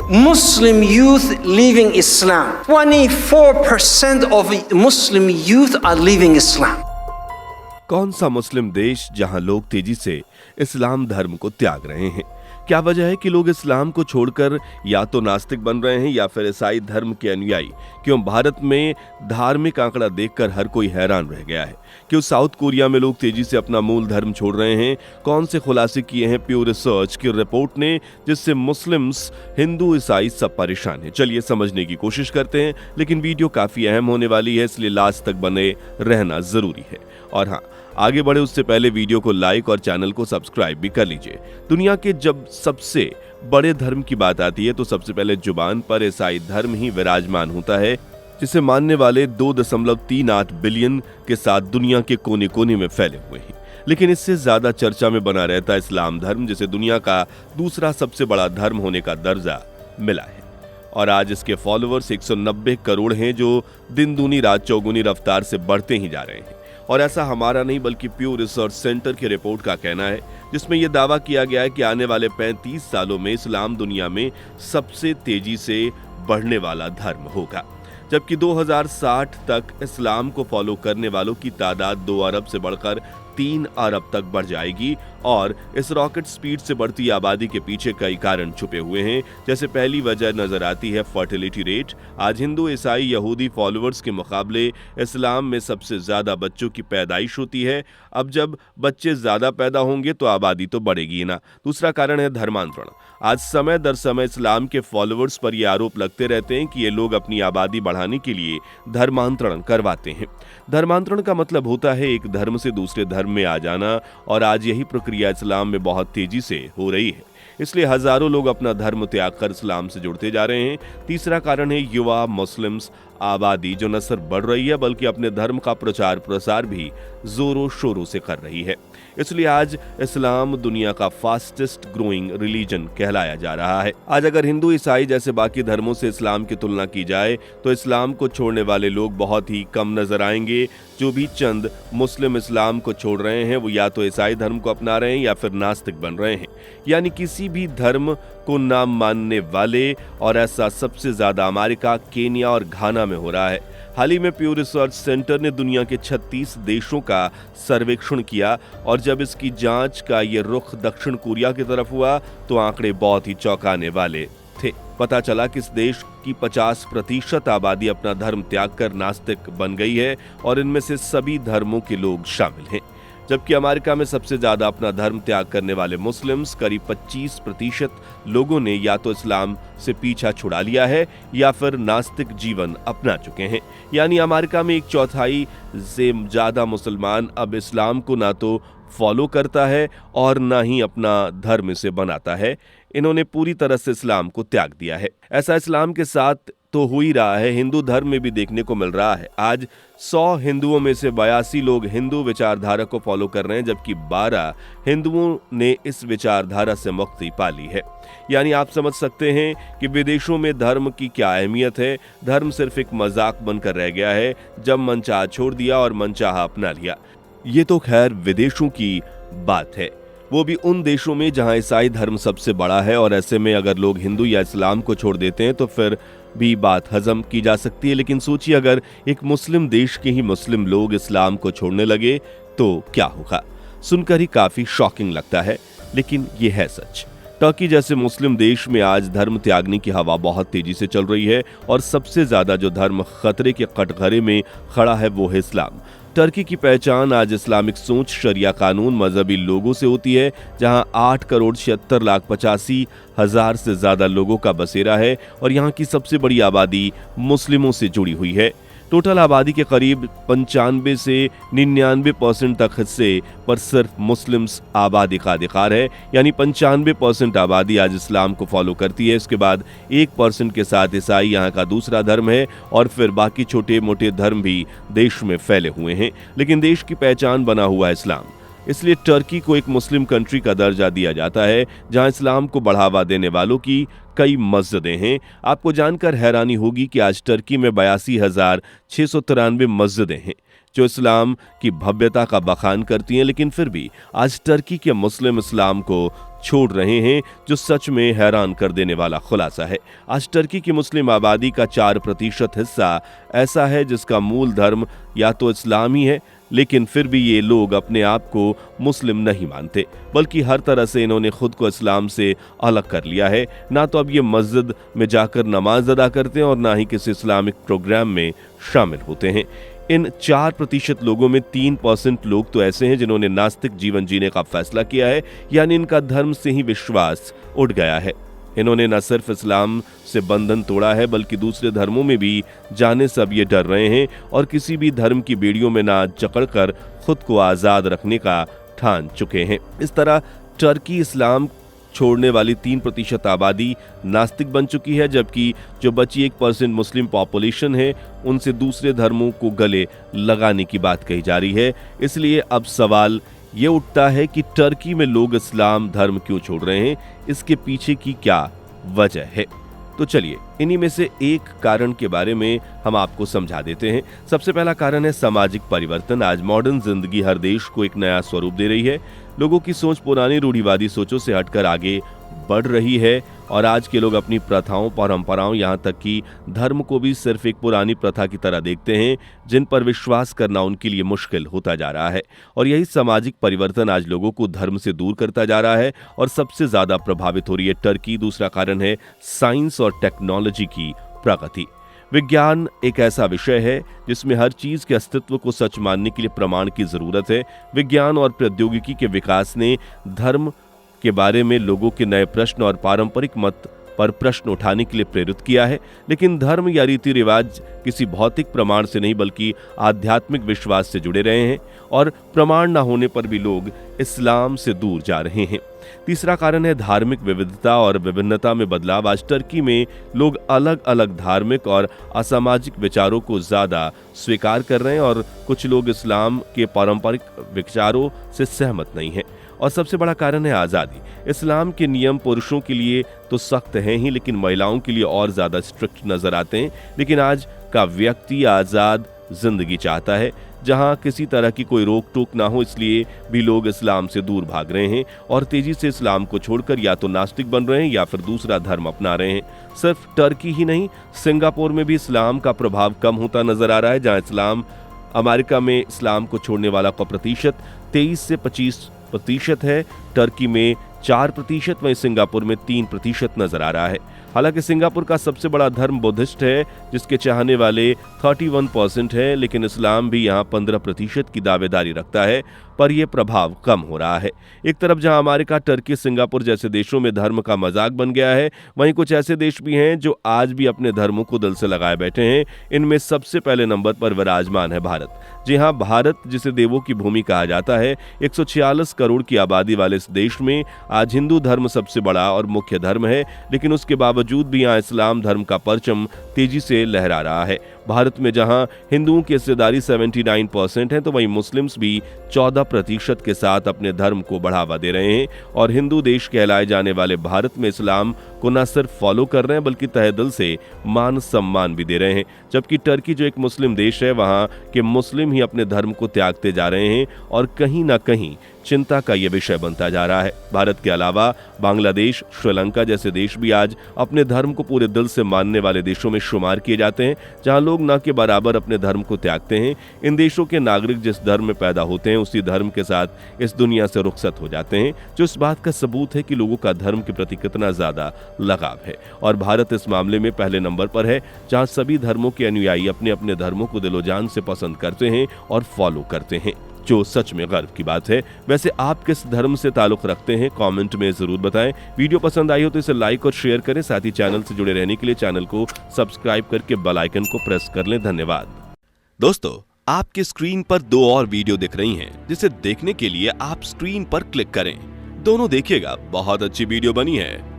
Muslim youth leaving Islam. 24% of Muslim youth are leaving Islam. कौन सा मुस्लिम देश जहां लोग तेजी से इस्लाम धर्म को त्याग रहे हैं? क्या वजह है कि लोग इस्लाम को छोड़कर या तो नास्तिक बन रहे हैं या फिर ईसाई धर्म के अनुयायी? क्यों भारत में धार्मिक आंकड़ा देखकर हर कोई हैरान रह गया है? क्यों साउथ कोरिया में लोग तेजी से अपना मूल धर्म छोड़ रहे हैं? कौन से खुलासे किए हैं प्यू रिसर्च की रिपोर्ट ने जिससे मुस्लिम्स, हिंदू, ईसाई सब परेशान हैं? चलिए समझने की कोशिश करते हैं, लेकिन वीडियो काफी अहम होने वाली है, इसलिए लास्ट तक बने रहना जरूरी है। और हाँ, आगे बढ़े उससे पहले वीडियो को लाइक और चैनल को सब्सक्राइब भी कर लीजिए। दुनिया के जब सबसे बड़े धर्म की बात आती है तो सबसे पहले जुबान पर ईसाई धर्म ही विराजमान होता है, जिसे मानने वाले 2.38 बिलियन के साथ दुनिया के कोने कोने में फैले हुए हैं। लेकिन इससे ज्यादा चर्चा में बना रहता इस्लाम धर्म, जिसे दुनिया का दूसरा सबसे बड़ा धर्म होने का दर्जा मिला है। और आज इसके फॉलोअर्स 190 करोड़ हैं, जो दिन दूनी रात चौगुनी रफ्तार से बढ़ते ही जा रहे हैं। और ऐसा हमारा नहीं बल्कि प्यू रिसर्च सेंटर की रिपोर्ट का कहना है, जिसमें यह दावा किया गया है कि आने वाले 35 सालों में इस्लाम दुनिया में सबसे तेजी से बढ़ने वाला धर्म होगा, जबकि 2060 तक इस्लाम को फॉलो करने वालों की तादाद 2 अरब से बढ़कर 3 अरब तक बढ़ जाएगी। और इस रॉकेट स्पीड से बढ़ती आबादी के पीछे कई कारण छुपे हुए हैं। जैसे पहली वजह नजर आती है फर्टिलिटी रेट। आज हिंदू, ईसाई, यहूदी फॉलोअर्स के मुकाबले इस्लाम में सबसे ज्यादा बच्चों की पैदाइश होती है। अब जब बच्चे ज्यादा पैदा होंगे तो आबादी तो बढ़ेगी ना। दूसरा कारण है धर्मांतरण। आज समय दर समय इस्लाम के फॉलोअर्स पर यह आरोप लगते रहते हैं कि ये लोग अपनी आबादी बढ़ाने के लिए धर्मांतरण करवाते हैं। धर्मांतरण का मतलब होता है एक धर्म से दूसरे धर्म में आ जाना, और आज यही प्रक्रिया इस्लाम में बहुत तेजी से हो रही है। इसलिए हजारों लोग अपना धर्म त्याग कर इस्लाम से जुड़ते जा रहे हैं। तीसरा कारण है युवा मुस्लिम्स आबादी, जो न सिर्फ बढ़ रही है बल्कि अपने धर्म का प्रचार प्रसार भी जोरों शोरों से कर रही है। इसलिए आज इस्लाम दुनिया का फास्टेस्ट ग्रोइंग रिलीजन कहलाया जा रहा है। आज अगर हिंदू, ईसाई जैसे बाकी धर्मों से इस्लाम की तुलना की जाए तो इस्लाम को छोड़ने वाले लोग बहुत ही कम नजर आएंगे। जो भी चंद मुस्लिम इस्लाम को छोड़ रहे हैं वो या तो ईसाई धर्म को अपना रहे हैं या फिर नास्तिक बन रहे हैं, यानी किसी भी धर्म को ना मानने वाले। और ऐसा सबसे ज्यादा अमेरिका, केन्या और घाना में हो रहा है। हाल ही में प्यू रिसर्च सेंटर ने दुनिया के 36 देशों का सर्वेक्षण किया, और जब इसकी जांच का ये रुख दक्षिण कोरिया की तरफ हुआ तो आंकड़े बहुत ही चौंकाने वाले थे। पता चला कि इस देश की 50% आबादी अपना धर्म त्याग कर नास्तिक बन गई है, और इनमें से सभी धर्मों के लोग शामिल हैं। जबकि अमेरिका में सबसे ज्यादा अपना धर्म त्याग करने वाले मुस्लिम्स, करीब 25% लोगों ने या तो इस्लाम से पीछा छुड़ा लिया है या फिर नास्तिक जीवन अपना चुके हैं। यानी अमेरिका में 1/4 से ज्यादा मुसलमान अब इस्लाम को ना तो फॉलो करता है और ना ही अपना धर्म से बनाता है। इन्होंने पूरी तरह से इस्लाम को त्याग दिया है। ऐसा इस्लाम के साथ तो हो ही रहा है, हिंदू धर्म में भी देखने को मिल रहा है। आज 100 हिंदुओं में से 82 लोग हिंदू विचारधारा को फॉलो कर रहे हैं, जबकि 12 हिंदुओं ने इस विचारधारा से मुक्ति पा ली है। यानी आप समझ सकते हैं कि विदेशों में धर्म की क्या अहमियत है। धर्म सिर्फ एक मजाक बनकर रह गया है, जब मनचाहा छोड़ दिया और मनचाहा अपना लिया। ये तो खैर विदेशों की बात है, वो भी उन देशों में जहां ईसाई धर्म सबसे बड़ा है। और ऐसे में अगर लोग हिंदू या इस्लाम को छोड़ देते हैं तो फिर भी बात हजम की जा सकती है। लेकिन सोचिए, अगर एक मुस्लिम देश के ही मुस्लिम लोग इस्लाम को छोड़ने लगे तो क्या होगा? सुनकर ही काफी शॉकिंग लगता है, लेकिन ये है सच। टर्की जैसे मुस्लिम देश में आज धर्म त्यागने की हवा बहुत तेजी से चल रही है, और सबसे ज्यादा जो धर्म खतरे के कटघरे में खड़ा है वो है इस्लाम। टर्की की पहचान आज इस्लामिक सोच, शरिया कानून, मजहबी लोगों से होती है, जहां 8,76,85,000 से ज्यादा लोगों का बसेरा है, और यहां की सबसे बड़ी आबादी मुस्लिमों से जुड़ी हुई है। टोटल आबादी के करीब 95 से 99% तक हिस्से पर सिर्फ मुस्लिम्स आबादी का अधिकार है। यानी 95% आबादी आज इस्लाम को फॉलो करती है। इसके बाद 1% के साथ ईसाई यहाँ का दूसरा धर्म है, और फिर बाकी छोटे मोटे धर्म भी देश में फैले हुए हैं। लेकिन देश की पहचान बना हुआ है इस्लाम। इसलिए टर्की को एक मुस्लिम कंट्री का दर्जा दिया जाता है, जहां इस्लाम को बढ़ावा देने वालों की कई मस्जिदें हैं। आपको जानकर हैरानी होगी कि आज टर्की में 82,693 मस्जिदें हैं जो इस्लाम की भव्यता का बखान करती हैं, लेकिन फिर भी आज टर्की के मुस्लिम इस्लाम को छोड़ रहे हैं, जो सच में हैरान कर देने वाला खुलासा है। आज टर्की की मुस्लिम आबादी का 4% हिस्सा ऐसा है जिसका मूल धर्म या तो इस्लाम ही है, लेकिन फिर भी ये लोग अपने आप को मुस्लिम नहीं मानते, बल्कि हर तरह से इन्होंने खुद को इस्लाम से अलग कर लिया है। ना तो अब ये मस्जिद में जाकर नमाज अदा करते हैं और ना ही किसी इस्लामिक प्रोग्राम में शामिल होते हैं। इन 4% लोगों में 3% लोग तो ऐसे हैं जिन्होंने नास्तिक जीवन जीने का फैसला किया है, यानी इनका धर्म से ही विश्वास उठ गया है। इन्होंने न सिर्फ इस्लाम से बंधन तोड़ा है, बल्कि दूसरे धर्मों में भी जाने से अब ये डर रहे हैं और किसी भी धर्म की बेड़ियों में ना जकड़कर खुद को आज़ाद रखने का ठान चुके हैं। इस तरह टर्की इस्लाम छोड़ने वाली 3% आबादी नास्तिक बन चुकी है, जबकि जो बची 1% मुस्लिम पॉपुलेशन है उनसे दूसरे धर्मों को गले लगाने की बात कही जा रही है। इसलिए अब सवाल ये उठता है कि टर्की में लोग इस्लाम धर्म क्यों छोड़ रहे हैं, इसके पीछे की क्या वजह है। तो चलिए इन्हीं में से एक कारण के बारे में हम आपको समझा देते हैं। सबसे पहला कारण है सामाजिक परिवर्तन। आज मॉडर्न जिंदगी हर देश को एक नया स्वरूप दे रही है। लोगों की सोच पुरानी रूढ़िवादी सोचों से हटकर आगे बढ़ रही है और आज के लोग अपनी प्रथाओं, परंपराओं, यहाँ तक कि धर्म को भी सिर्फ एक पुरानी प्रथा की तरह देखते हैं, जिन पर विश्वास करना उनके लिए मुश्किल होता जा रहा है। और यही सामाजिक परिवर्तन आज लोगों को धर्म से दूर करता जा रहा है और सबसे ज्यादा प्रभावित हो रही है टर्की। दूसरा कारण है साइंस और टेक्नोलॉजी की प्रगति। विज्ञान एक ऐसा विषय है जिसमें हर चीज के अस्तित्व को सच मानने के लिए प्रमाण की जरूरत है। विज्ञान और प्रौद्योगिकी के विकास ने धर्म के बारे में लोगों के नए प्रश्न और पारंपरिक मत पर प्रश्न उठाने के लिए प्रेरित किया है। लेकिन धर्म या रीति रिवाज किसी भौतिक प्रमाण से नहीं बल्कि आध्यात्मिक विश्वास से जुड़े रहे हैं और प्रमाण न होने पर भी लोग इस्लाम से दूर जा रहे हैं। तीसरा कारण है धार्मिक विविधता और विभिन्नता में बदलाव। आज टर्की में लोग अलग अलग धार्मिक और असामाजिक विचारों को ज्यादा स्वीकार कर रहे हैं और कुछ लोग इस्लाम के पारंपरिक विचारों से सहमत नहीं हैं। और सबसे बड़ा कारण है आज़ादी। इस्लाम के नियम पुरुषों के लिए तो सख्त हैं ही, लेकिन महिलाओं के लिए और ज़्यादा स्ट्रिक्ट नजर आते हैं। लेकिन आज का व्यक्ति आज़ाद जिंदगी चाहता है, जहां किसी तरह की कोई रोक टोक ना हो। इसलिए भी लोग इस्लाम से दूर भाग रहे हैं और तेजी से इस्लाम को छोड़कर या तो नास्तिक बन रहे हैं या फिर दूसरा धर्म अपना रहे हैं। सिर्फ टर्की ही नहीं, सिंगापुर में भी इस्लाम का प्रभाव कम होता नजर आ रहा है, जहाँ अमेरिका में इस्लाम को छोड़ने वाला का प्रतिशत 23 से 25% है, टर्की में 4%, वहीं सिंगापुर में 3% नजर आ रहा है। हालांकि सिंगापुर का सबसे बड़ा धर्म बुद्धिस्ट है, जिसके चाहने वाले 31% है, लेकिन इस्लाम भी यहाँ 15% की दावेदारी रखता है, पर यह प्रभाव कम हो रहा है। एक तरफ जहां अमेरिका, टर्की, सिंगापुर जैसे देशों में धर्म का मजाक बन गया है, वहीं कुछ ऐसे देश भी हैं जो आज भी अपने धर्मों को दिल से लगाए बैठे हैं। इनमें सबसे पहले नंबर पर विराजमान है भारत। जी हाँ, भारत जिसे देवों की भूमि कहा जाता है, 146 करोड़ की आबादी वाले इस देश में आज हिंदू धर्म सबसे बड़ा और मुख्य धर्म है, लेकिन उसके बावजूद भी यहाँ इस्लाम धर्म का परचम तेजी से लहरा रहा है। भारत में जहां हिंदुओं की हिस्सेदारी 79% है, तो वहीं मुस्लिम्स भी 14% के साथ अपने धर्म को बढ़ावा दे रहे हैं और हिंदू देश कहलाए जाने वाले भारत में इस्लाम को न सिर्फ फॉलो कर रहे हैं बल्कि तहे दिल से मान सम्मान भी दे रहे हैं। जबकि टर्की जो एक मुस्लिम देश है, वहां के मुस्लिम ही अपने धर्म को त्यागते जा रहे हैं और कहीं ना कहीं चिंता का यह विषय बनता जा रहा है। भारत के अलावा बांग्लादेश, श्रीलंका जैसे देश भी आज अपने धर्म को पूरे दिल से मानने वाले देशों में शुमार किए जाते हैं, जहां लोग न के बराबर अपने धर्म को त्यागते हैं। इन देशों के नागरिक जिस धर्म में पैदा होते हैं उसी धर्म के साथ इस दुनिया से रुखसत हो जाते हैं, जो इस बात का सबूत है कि लोगों का धर्म के प्रति कितना ज्यादा लगाव है। और भारत इस मामले में पहले नंबर पर है, जहां सभी धर्मों के अनुयायी अपने अपने धर्मों को दिलो जान से पसंद करते हैं और फॉलो करते हैं, जो सच में गर्व की बात है। वैसे आप किस धर्म से ताल्लुक रखते हैं, कमेंट में जरूर बताएं। वीडियो पसंद आई हो तो इसे लाइक और शेयर करें। साथ ही चैनल से जुड़े रहने के लिए चैनल को सब्सक्राइब करके बेल आइकन को प्रेस कर लें। धन्यवाद। दोस्तों, आपके स्क्रीन पर 2 और वीडियो दिख रही हैं, जिसे देखने के लिए आप स्क्रीन पर क्लिक करें। दोनों देखिएगा, बहुत अच्छी वीडियो बनी है।